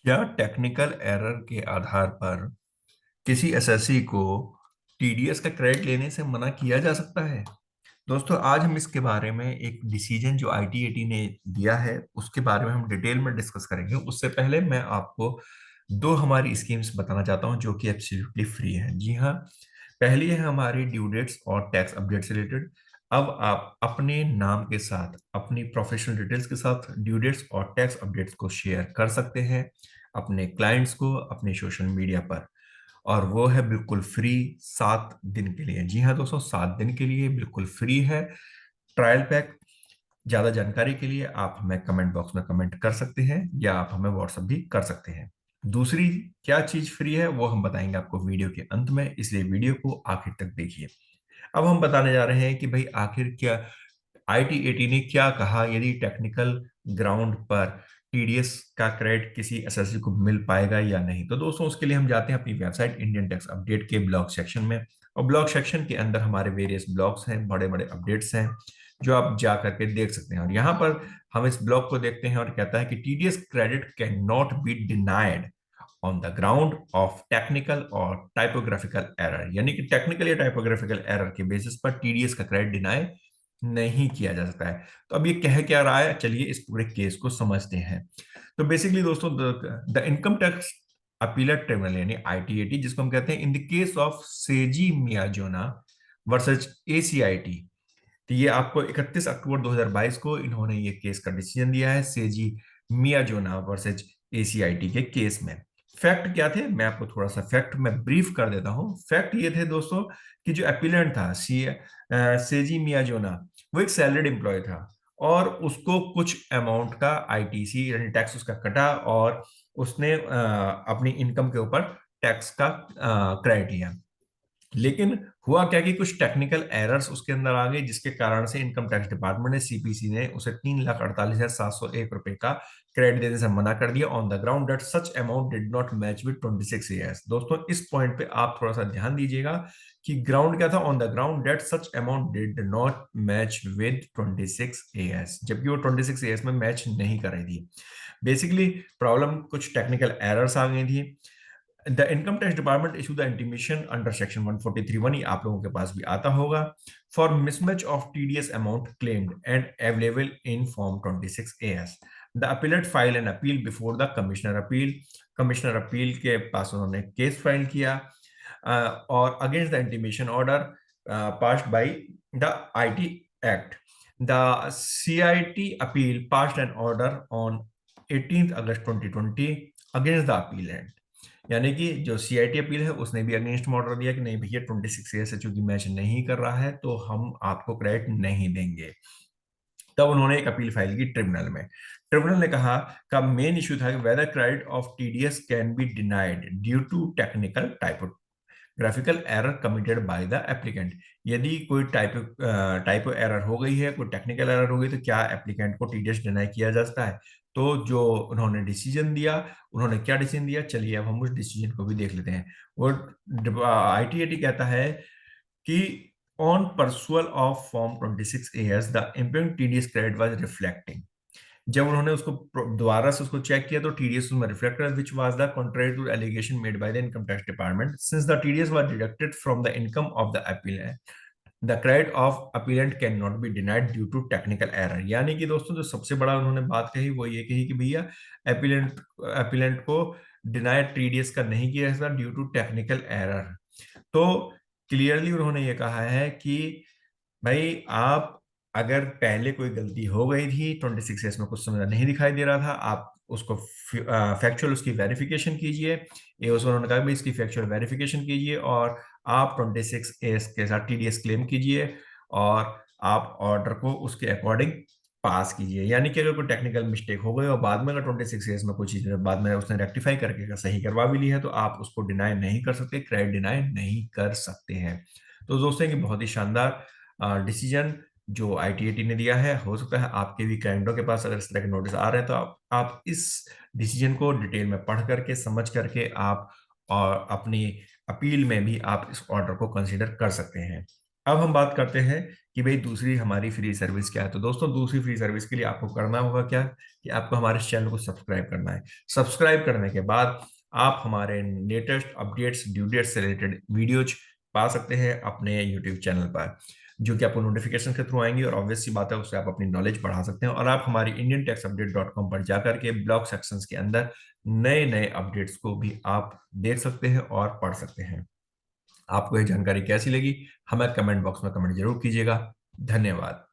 क्या technical error के आधार पर किसी एसएससी को टीडीएस का क्रेडिट लेने से मना किया जा सकता है? दोस्तों, आज हम इसके बारे में एक डिसीजन जो आईटीएटी ने दिया है उसके बारे में हम डिटेल में डिस्कस करेंगे। उससे पहले मैं आपको दो हमारी स्कीम्स बताना चाहता हूं जो कि एब्सोल्युटली फ्री हैं। जी हाँ, पहली है हमारी ड्यू डेट्स और टैक्स अपडेट से रिलेटेड। अब आप अपने नाम के साथ अपनी प्रोफेशनल डिटेल्स के साथ ड्यू डेट्स और टैक्स अपडेट्स को शेयर कर सकते हैं अपने क्लाइंट्स को अपने सोशल मीडिया पर। और वो है बिल्कुल फ्री 7 दिन के लिए। जी हाँ दोस्तों, 7 दिन के लिए बिल्कुल फ्री है ट्रायल पैक। ज्यादा जानकारी के लिए आप हमें कमेंट बॉक्स में कमेंट कर सकते हैं या आप हमें व्हाट्सएप भी कर सकते हैं। दूसरी क्या चीज फ्री है वो हम बताएंगे आपको वीडियो के अंत में, इसलिए वीडियो को आखिर तक देखिए। अब हम बताने जा रहे हैं कि भाई आखिर क्या आईटीएटी ने क्या कहा, यदि टेक्निकल ग्राउंड पर टीडीएस का क्रेडिट किसी एसएससी को मिल पाएगा या नहीं। तो दोस्तों, उसके लिए हम जाते हैं अपनी वेबसाइट इंडियन टैक्स अपडेट के ब्लॉग सेक्शन में। और ब्लॉग सेक्शन के अंदर हमारे वेरियस ब्लॉग्स हैं, बड़े बड़े अपडेट्स हैं जो आप जा करके देख सकते हैं। और यहाँ पर हम इस ब्लॉग को देखते हैं और कहता है कि TDS credit can not be denied on the ground of technical और टाइपोग्राफिकल एरर, यानी कि टेक्निकल या टाइपोग्राफिकल एरर के बेसिस पर टीडीएस का क्रेडिट डिनाई नहीं किया जा सकता है। तो अब ये कह क्या रहा है, चलिए इस पूरे केस को समझते हैं। तो बेसिकली दोस्तों, the income tax appellate tribunal यानी आईटीएटी जिसको हम कहते हैं, इन द केस ऑफ सेजी मियाजोना वर्सेज एसीआईटी। तो ये आपको 31 अक्टूबर 2022 को इन्होंने ये केस का डिसीजन दिया है, सेजी मियाजोना वर्सेज एसीआईटी के केस में। फैक्ट क्या थे, मैं आपको थोड़ा सा फैक्ट में ब्रीफ कर देता हूं। फैक्ट ये थे दोस्तों कि जो अपीलेंट था सेजी मियाजोना, वो एक सैलरीड एम्प्लॉय था और उसको कुछ अमाउंट का आईटीसी यानी टैक्स उसका कटा और उसने अपनी इनकम के ऊपर टैक्स का क्रेडिट लिया। लेकिन हुआ क्या कि कुछ टेक्निकल एरर्स उसके अंदर आ गए जिसके कारण से इनकम टैक्स डिपार्टमेंट ने सीपीसी ने उसे 3,48,701 रुपए का क्रेडिट देने से मना कर दिया on the ground that such amount did not match with 26 years. दोस्तों, इस पॉइंट पे आप थोड़ा सा ध्यान दीजिएगा कि ग्राउंड क्या था, on the ground that such amount did not match with 26 years, जबकि वो 26 ईयर्स में मैच नहीं कर रही थी। बेसिकली प्रॉब्लम कुछ टेक्निकल एरर्स आ गई थी। The income tax department issue the intimation under section 143(1), ये आप लोगों के पास भी आता होगा, for mismatch of TDS amount claimed and available in form 26 as. The appellate file an appeal before the commissioner appeal. Commissioner appeal के पास उन्होंने case file किया और against the intimation order passed by the IT act. The CIT appeal passed an order on 18 August 2020 against the appellant. यानी कि जो CIT appeal है उसने भी अगेंस्ट में ऑर्डर दिया कि नहीं भैया, 26 ईयर से चूंकि मैच नहीं कर रहा है तो हम आपको क्रेडिट नहीं देंगे। तब उन्होंने एक अपील फाइल की ट्रिब्यूनल में। ट्रिब्यूनल ने कहा का मेन इश्यू था कि whether credit of TDS can be denied due to technical typographical error committed by the applicant. यदि कोई टाइपो एरर हो गई है, कोई टेक्निकल एरर हो गई, तो क्या एप्लीकेंट को टीडीएस डिनाई किया जा सकता है। तो जो उन्होंने डिसीजन दिया, उन्होंने क्या डिसीजन दिया, चलिए अब हम उस डिसीजन को भी देख लेते हैं। वो आईटीएटी कहता है कि on परसुअल of form 26 as the implement TDS credit was reflecting. जब उन्होंने उसको दोबारा से उसको चेक किया तो टीडीएस उसमें रिफ्लेक्ट करा, which was the contrary to allegation made by the income tax department since the TDS was deducted from the income of the appellant. The credit of appellant can not be denied due to technical error. यानी कि दोस्तों, जो सबसे बड़ा उन्होंने बात कही वो ये कही कि भैया अपीलेंट अपीलेंट को डिनाइड टीडीएस का नहीं किया जा सकता ड्यू टू टेक्निकल एरर। तो क्लियरली उन्होंने ये कहा है कि भाई आप अगर पहले कोई गलती हो गई थी 26 एस में कुछ समय नहीं दिखाई दे रहा था, आप उसको फैक्चुअल उसकी वेरिफिकेशन कीजिए। ये उसको उन्होंने कहा भाई इसकी फैक्चुअल वेरिफिकेशन कीजिए और आप 26 एस के साथ टीडीएस क्लेम कीजिए और आप ऑर्डर को उसके अकॉर्डिंग पास कीजिए। यानी कि अगर कोई टेक्निकल मिस्टेक हो गई और बाद में अगर 26 एस में कोई चीज बाद में उसने रेक्टिफाई करके अगर सही करवा भी ली है तो आप उसको डिनाई नहीं कर सकते, क्रेडिट डिनाई नहीं कर सकते हैं। तो दोस्तों, ये बहुत ही शानदार डिसीजन जो आईटीएटी ने दिया है। हो सकता है आपके भी क्लाइंटों के पास अगर इस तरह के नोटिस आ रहे हैं तो आप इस डिसीजन को डिटेल में पढ़ करके समझ करके आप और अपनी अपील में भी आप इस ऑर्डर को कंसीडर कर सकते हैं। अब हम बात करते हैं कि भाई दूसरी हमारी फ्री सर्विस क्या है। तो दोस्तों दूसरी फ्री सर्विस के लिए आपको करना होगा क्या, कि आपको हमारे चैनल को सब्सक्राइब करना है। सब्सक्राइब करने के बाद आप हमारे लेटेस्ट अपडेट्स, ड्यू डेट से रिलेटेड वीडियोज पा सकते हैं अपने यूट्यूब चैनल पर, जो कि आपको नोटिफिकेशन के थ्रू आएंगी, और ऑब्वियस सी बात है उससे आप अपनी नॉलेज बढ़ा सकते हैं। और आप हमारी indiantaxupdate.com पर जाकर के ब्लॉग सेक्शंस के अंदर नए नए अपडेट्स को भी आप देख सकते हैं और पढ़ सकते हैं। आपको ये जानकारी कैसी लगी हमें कमेंट बॉक्स में कमेंट जरूर कीजिएगा। धन्यवाद।